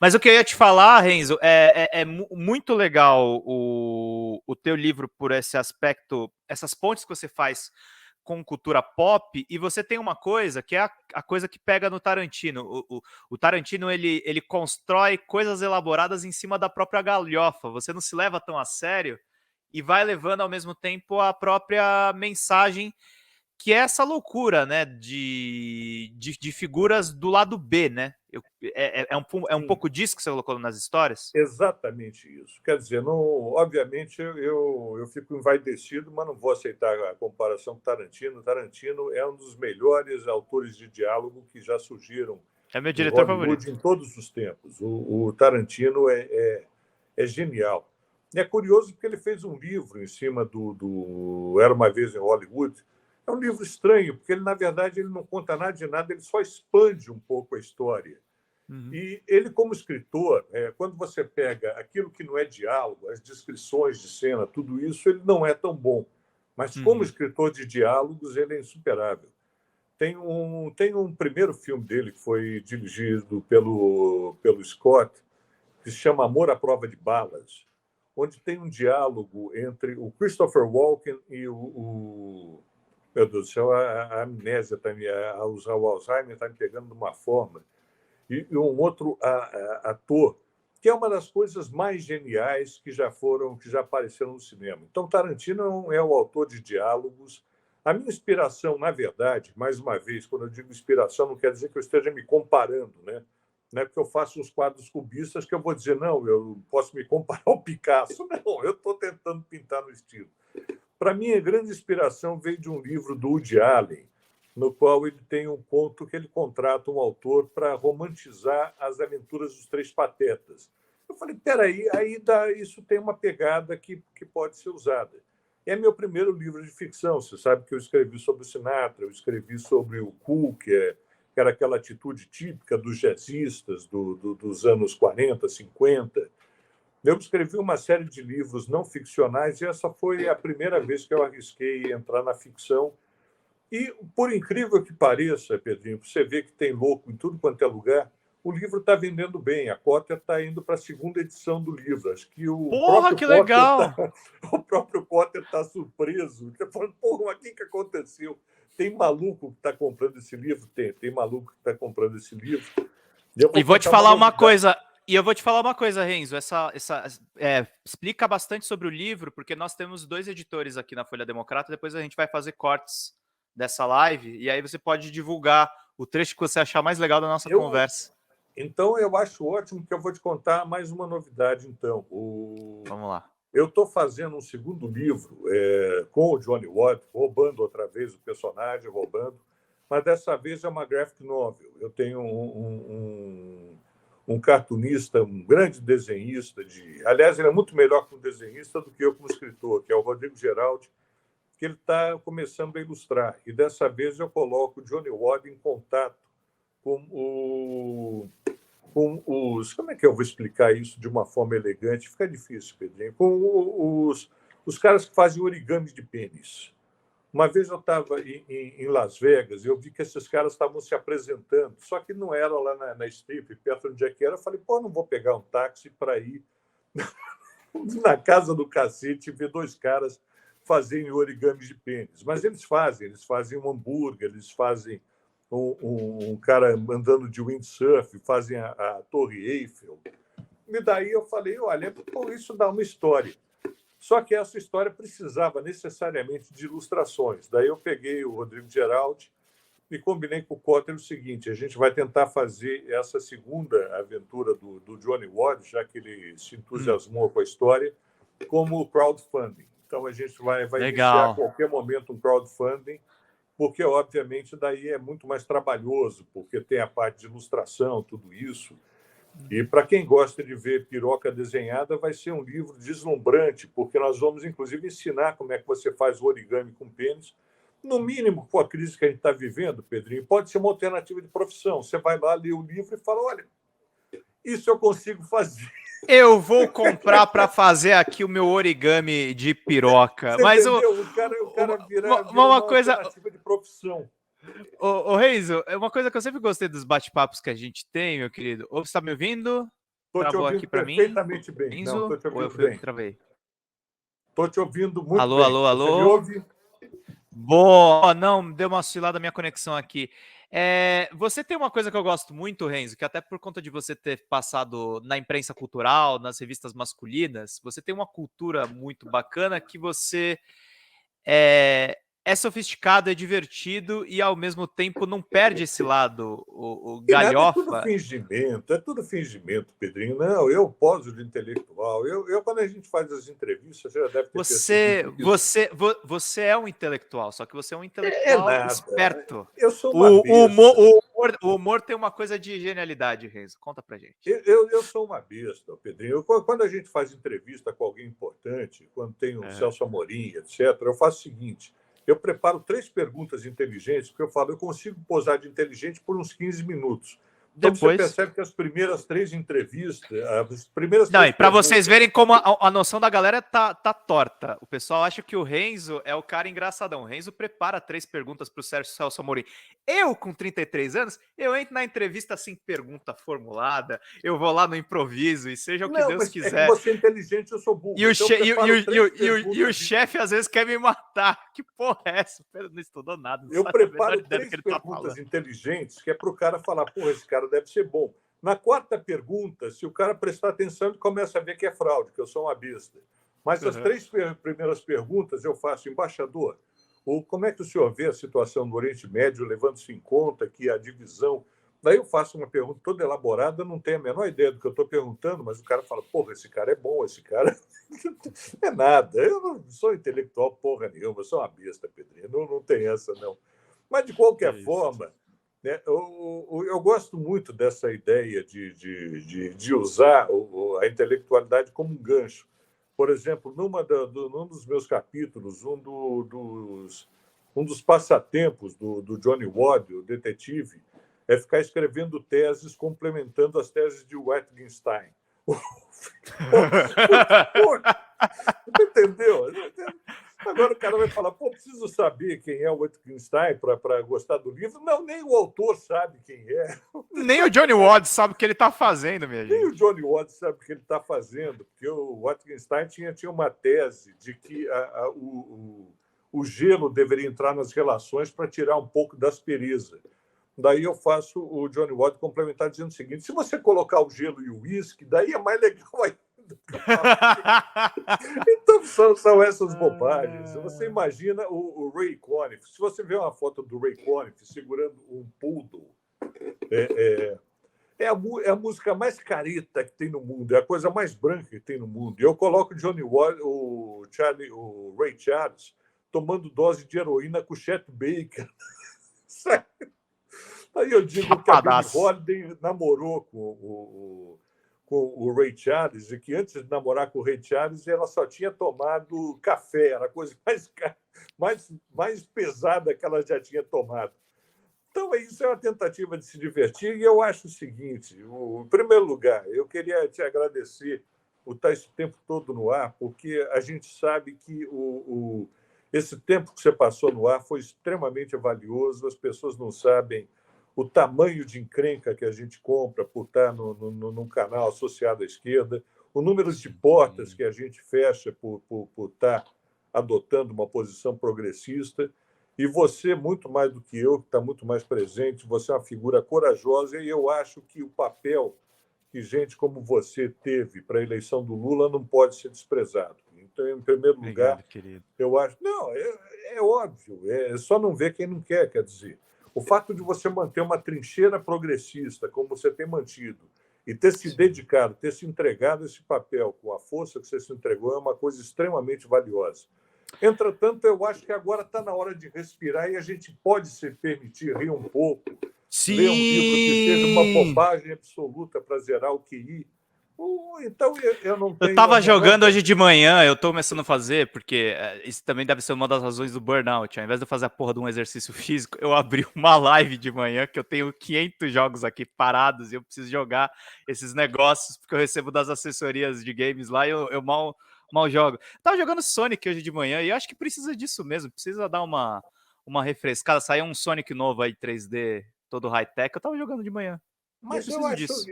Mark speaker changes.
Speaker 1: Mas o que eu ia te falar, Renzo, é muito legal o teu livro por esse aspecto, essas pontes que você faz com cultura pop, e você tem uma coisa que é a coisa que pega no Tarantino. O Tarantino, ele constrói coisas elaboradas em cima da própria galhofa. Você não se leva tão a sério e vai levando ao mesmo tempo a própria mensagem, que é essa loucura, né, de figuras do lado B, né? É um
Speaker 2: Sim,
Speaker 1: pouco disso que você colocou nas histórias?
Speaker 2: exatamente isso. Quer dizer, não, obviamente eu fico envaidecido, mas não vou aceitar a comparação com Tarantino. Tarantino é um dos melhores autores de diálogo que já surgiram
Speaker 1: É meu
Speaker 2: em
Speaker 1: diretor
Speaker 2: Hollywood
Speaker 1: favorito.
Speaker 2: em todos os tempos. O Tarantino é genial. E é curioso porque ele fez um livro em cima do Era uma Vez em Hollywood. É um livro estranho, porque ele, na verdade, ele não conta nada de nada, ele só expande um pouco a história.
Speaker 1: Uhum.
Speaker 2: E ele, como escritor, quando você pega aquilo que não é diálogo, as descrições de cena, tudo isso, ele não é tão bom. Mas como
Speaker 1: Uhum.
Speaker 2: escritor de diálogos, ele é insuperável. Tem um primeiro filme dele que foi dirigido pelo Scott, que se chama Amor à Prova de Balas, onde tem um diálogo entre o Christopher Walken e meu Deus do céu, a amnésia, o Alzheimer está me pegando de uma forma, e um outro ator, que é uma das coisas mais geniais que já apareceram no cinema. Então, Tarantino é o autor de diálogos. A minha inspiração, na verdade, mais uma vez, quando eu digo inspiração, não quer dizer que eu esteja me comparando, né? Não é porque eu faço uns quadros cubistas que eu vou dizer, não, eu posso me comparar ao Picasso. Não, eu estou tentando pintar no estilo. Para mim, a grande inspiração veio de um livro do Woody Allen, no qual ele tem um conto que ele contrata um autor para romantizar as aventuras dos Três Patetas. Eu falei, peraí, isso tem uma pegada que pode ser usada. É meu primeiro livro de ficção. Você sabe que eu escrevi sobre o Sinatra, eu escrevi sobre o Cool, que era aquela atitude típica dos jazzistas dos anos 40, 50. Eu escrevi uma série de livros não ficcionais e essa foi a primeira vez que eu arrisquei entrar na ficção. E, por incrível que pareça, Pedrinho, você vê que tem louco em tudo quanto é lugar, o livro está vendendo bem. A Cotter está indo para a segunda edição do livro. Acho que
Speaker 1: Porra, que legal!
Speaker 2: o próprio Cotter está surpreso. Está falando, porra, mas o que aconteceu? Tem maluco que está comprando esse livro? Tem maluco que está comprando esse livro. E eu
Speaker 1: E
Speaker 2: vou
Speaker 1: vou te
Speaker 2: contar uma
Speaker 1: falar uma
Speaker 2: novidade.
Speaker 1: coisa. E eu vou te falar uma coisa, Renzo. Explica bastante sobre o livro, porque nós temos 2 editores aqui na Folha Democrata. Depois a gente vai fazer cortes dessa live. E aí você pode divulgar o trecho que você achar mais legal da nossa
Speaker 2: Eu,
Speaker 1: conversa.
Speaker 2: então, eu acho ótimo que eu vou te contar mais uma novidade, então.
Speaker 1: Vamos lá.
Speaker 2: Eu estou fazendo um segundo livro com o Johnny Watt, roubando outra vez o personagem, roubando, mas dessa vez é uma graphic novel. Eu tenho um cartunista, um grande desenhista, aliás, ele é muito melhor como desenhista do que eu como escritor, que é o Rodrigo Geraldi, que ele está começando a ilustrar. E dessa vez eu coloco o Johnny Watt em contato com os. Como é que eu vou explicar isso de uma forma elegante? Fica difícil, Pedrinho. Com os caras que fazem origami de pênis. Uma vez eu estava em Las Vegas e eu vi que esses caras estavam se apresentando, só que não era lá na Strip, perto onde é que era. Eu falei, pô, não vou pegar um táxi para ir na casa do cacete e ver 2 caras fazerem origami de pênis. Mas eles fazem um hambúrguer, eles fazem um cara andando de windsurf, fazem a Torre Eiffel. E daí eu falei, olha, pô, isso dá uma história. Só que essa história precisava necessariamente de ilustrações. Daí eu peguei o Rodrigo Geraldi e combinei com o Cotter o seguinte, a gente vai tentar fazer essa segunda aventura do Johnny Watt, já que ele se entusiasmou com a história, como crowdfunding. Então, a gente vai iniciar a
Speaker 1: Legal.
Speaker 2: qualquer momento um crowdfunding, porque, obviamente, daí é muito mais trabalhoso, porque tem a parte de ilustração, tudo isso. E, para quem gosta de ver piroca desenhada, vai ser um livro deslumbrante, porque nós vamos, inclusive, ensinar como é que você faz o origami com pênis. No mínimo, com a crise que a gente está vivendo, Pedrinho, pode ser uma alternativa de profissão. Você vai lá, lê o livro e fala, olha, isso eu consigo fazer.
Speaker 1: Eu vou comprar para fazer aqui o meu origami de piroca.
Speaker 2: Você
Speaker 1: Mas
Speaker 2: entendeu? O cara vira
Speaker 1: uma
Speaker 2: uma
Speaker 1: coisa,
Speaker 2: alternativa de profissão.
Speaker 1: ô Renzo, é uma coisa que eu sempre gostei dos bate-papos que a gente tem, meu querido. Ou você está me ouvindo? Travou
Speaker 2: ouvindo
Speaker 1: aqui para mim,
Speaker 2: perfeitamente bem. Não,
Speaker 1: Enzo,
Speaker 2: estou te
Speaker 1: ou eu
Speaker 2: ouvindo
Speaker 1: fui eu que
Speaker 2: bem.
Speaker 1: travei?
Speaker 2: Estou te ouvindo muito
Speaker 1: Alô,
Speaker 2: bem.
Speaker 1: alô,
Speaker 2: Você me
Speaker 1: alô?
Speaker 2: ouve?
Speaker 1: Bom, não, deu uma oscilada a minha conexão aqui. Você tem uma coisa que eu gosto muito, Renzo, que até por conta de você ter passado na imprensa cultural, nas revistas masculinas, você tem uma cultura muito bacana que você é sofisticado, é divertido e ao mesmo tempo não perde esse lado, o
Speaker 2: E nada,
Speaker 1: galhofa.
Speaker 2: é tudo fingimento, Pedrinho. Não, eu poso de intelectual. Quando a gente faz as entrevistas, você já deve ter
Speaker 1: Você,
Speaker 2: percebido isso.
Speaker 1: você, você é um intelectual, só que você é um
Speaker 2: É
Speaker 1: intelectual
Speaker 2: nada.
Speaker 1: esperto.
Speaker 2: Eu sou uma
Speaker 1: O humor,
Speaker 2: besta.
Speaker 1: o humor tem uma coisa de genialidade, Renzo. Conta pra gente.
Speaker 2: Eu sou uma besta, Pedrinho. Quando a gente faz entrevista com alguém importante, quando tem o
Speaker 1: Uhum.
Speaker 2: Celso Amorim, etc., eu faço o seguinte: eu preparo 3 perguntas inteligentes, porque eu falo, eu consigo posar de inteligente por uns 15 minutos. Então você
Speaker 1: Depois.
Speaker 2: percebe que as primeiras 3 entrevistas, as primeiras
Speaker 1: Não,
Speaker 2: três
Speaker 1: e para vocês
Speaker 2: perguntas.
Speaker 1: verem como a noção da galera tá torta. O pessoal acha que o Renzo é o cara engraçadão. O Renzo prepara 3 perguntas pro Sérgio Celso Amorim. Eu, com 33 anos, eu entro na entrevista sem pergunta formulada, eu vou lá no improviso e seja o que
Speaker 2: Não,
Speaker 1: Deus
Speaker 2: mas é que
Speaker 1: quiser.
Speaker 2: você é inteligente, eu sou
Speaker 1: E
Speaker 2: burro.
Speaker 1: o,
Speaker 2: Então eu
Speaker 1: che
Speaker 2: preparo três
Speaker 1: e o
Speaker 2: perguntas.
Speaker 1: chefe às vezes quer me matar. Que porra é essa? Ele não estudou nada, não
Speaker 2: Eu
Speaker 1: sabe a menor
Speaker 2: preparo
Speaker 1: ideia do que
Speaker 2: três
Speaker 1: ele tá
Speaker 2: perguntas
Speaker 1: falando.
Speaker 2: inteligentes, que é para o cara falar, porra, esse cara deve ser bom. Na quarta pergunta, se o cara prestar atenção, ele começa a ver que é fraude, que eu sou uma besta. Mas as
Speaker 1: Uhum.
Speaker 2: 3 primeiras perguntas eu faço, embaixador, como é que o senhor vê a situação no Oriente Médio, levando-se em conta que a divisão. Daí eu faço uma pergunta toda elaborada, não tenho a menor ideia do que eu estou perguntando, mas o cara fala, porra, esse cara é bom, esse cara. É nada, eu não sou intelectual porra nenhuma, eu sou uma besta, Pedrinho, não tem essa, não. Mas, de
Speaker 1: É
Speaker 2: qualquer
Speaker 1: isso.
Speaker 2: forma, né, eu gosto muito dessa ideia de usar a intelectualidade como um gancho. Por exemplo, num dos meus capítulos, um dos passatempos do Johnny Ward, o detetive, é ficar escrevendo teses complementando as teses de Wittgenstein. Pô, entendeu? Agora o cara vai falar, pô, preciso saber quem é o Wittgenstein para gostar do livro. Não, nem o autor sabe quem é.
Speaker 1: Nem o Johnny Ward sabe o que ele tá fazendo, minha
Speaker 2: Nem o
Speaker 1: gente.
Speaker 2: Johnny Watts sabe o que ele está fazendo, porque o Wittgenstein tinha uma tese de que o gelo deveria entrar nas relações para tirar um pouco da aspereza. Daí eu faço o Johnny Watts complementar dizendo o seguinte: se você colocar o gelo e o uísque, daí é mais legal ainda. Então são essas bobagens. Você imagina o Ray Conniff. Se você vê uma foto do Ray Conniff segurando um poodle, é a música mais careta que tem no mundo, é a coisa mais branca que tem no mundo. E eu coloco o Ray Charles tomando dose de heroína com Chet Baker. Aí eu digo que a Billie
Speaker 1: Chapadaço.
Speaker 2: Holiday namorou com o Ray Charles e que antes de namorar com o Ray Charles ela só tinha tomado café, era a coisa mais pesada que ela já tinha tomado. Então, isso é uma tentativa de se divertir. E eu acho o seguinte: em primeiro lugar, eu queria te agradecer por estar esse tempo todo no ar, porque a gente sabe que esse tempo que você passou no ar foi extremamente valioso. As pessoas não sabem o tamanho de encrenca que a gente compra por estar num canal associado à esquerda, o número de portas que a gente fecha por estar adotando uma posição progressista. E você, muito mais do que eu, que está muito mais presente, você é uma figura corajosa e eu acho que o papel que gente como você teve para a eleição do Lula não pode ser desprezado. Então, em primeiro lugar,
Speaker 1: Obrigado, querido.
Speaker 2: eu acho. Não, é óbvio, é só não ver quem não quer dizer. O fato de você manter uma trincheira progressista, como você tem mantido, e ter se dedicado, ter se entregado esse papel com a força que você se entregou, é uma coisa extremamente valiosa. Entretanto, eu acho que agora está na hora de respirar e a gente pode se permitir rir um pouco, ler um livro que seja uma
Speaker 1: Sim!
Speaker 2: bobagem absoluta para zerar o QI. Então, eu não
Speaker 1: Eu
Speaker 2: tenho a
Speaker 1: tava
Speaker 2: menor.
Speaker 1: jogando hoje de manhã, eu tô começando a fazer, porque isso também deve ser uma das razões do burnout. Ao invés de eu fazer a porra de um exercício físico, eu abri uma live de manhã, que eu tenho 500 jogos aqui parados e eu preciso jogar esses negócios, porque eu recebo das assessorias de games lá e eu mal jogo. Tava jogando Sonic hoje de manhã e eu acho que precisa disso mesmo, precisa dar uma refrescada. Saiu um Sonic novo aí 3D, todo high-tech, eu tava jogando de manhã. E eu
Speaker 2: Mas
Speaker 1: preciso disso.